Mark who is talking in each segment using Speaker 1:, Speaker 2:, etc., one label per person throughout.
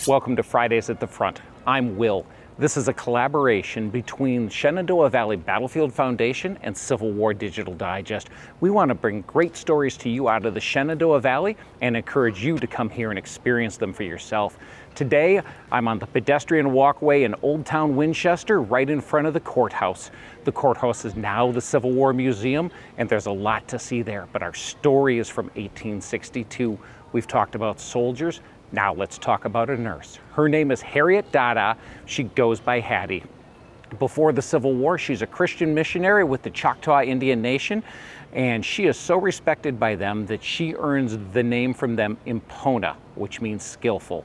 Speaker 1: Welcome to Fridays at the Front. I'm Will. This is a collaboration between Shenandoah Valley Battlefield Foundation and Civil War Digital Digest. We want to bring great stories to you out of the Shenandoah Valley and encourage you to come here and experience them for yourself. Today, I'm on the pedestrian walkway in Old Town Winchester, right in front of the courthouse. The courthouse is now the Civil War Museum, and there's a lot to see there, but our story is from 1862. We've talked about soldiers. Now let's talk about a nurse. Her name is Harriet Dada. She goes by Hattie. Before the Civil War, she's a Christian missionary with the Choctaw Indian Nation, and she is so respected by them that she earns the name from them Impona, which means skillful.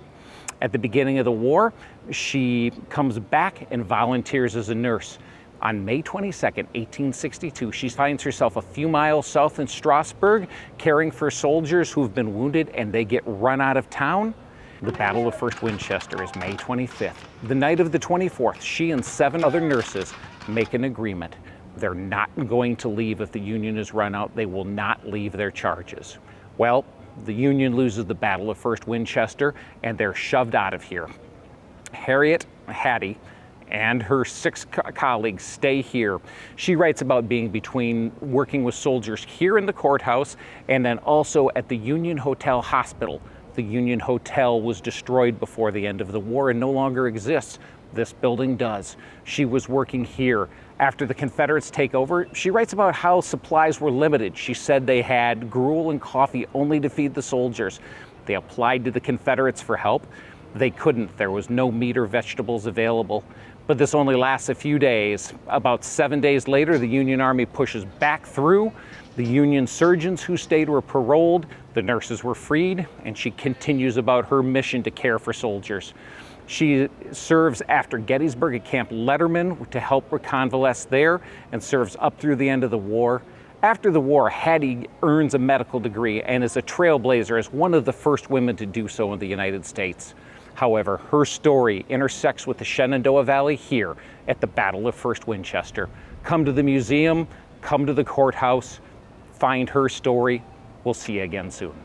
Speaker 1: At the beginning of the war, she comes back and volunteers as a nurse. On May 22nd, 1862, she finds herself a few miles south in Strasburg, caring for soldiers who've been wounded and they get run out of town. The Battle of First Winchester is May 25th. The night of the 24th, she and 7 other nurses make an agreement. They're not going to leave if the Union is run out. They will not leave their charges. Well, the Union loses the Battle of First Winchester and they're shoved out of here. Harriet, Hattie, and her 6 colleagues stay here. She writes about being between working with soldiers here in the courthouse and then also at the Union Hotel Hospital. The Union Hotel was destroyed before the end of the war and no longer exists. This building does. She was working here. After the Confederates take over, she writes about how supplies were limited. She said they had gruel and coffee only to feed the soldiers. They applied to the Confederates for help. They couldn't. There was no meat or vegetables available. But this only lasts a few days. About 7 days later, the Union Army pushes back through. The Union surgeons who stayed were paroled. The nurses were freed, and she continues about her mission to care for soldiers. She serves after Gettysburg at Camp Letterman to help reconvalesce there and serves up through the end of the war. After the war, Hattie earns a medical degree and is a trailblazer as one of the first women to do so in the United States. However, her story intersects with the Shenandoah Valley here at the Battle of First Winchester. Come to the museum, come to the courthouse, find her story. We'll see you again soon.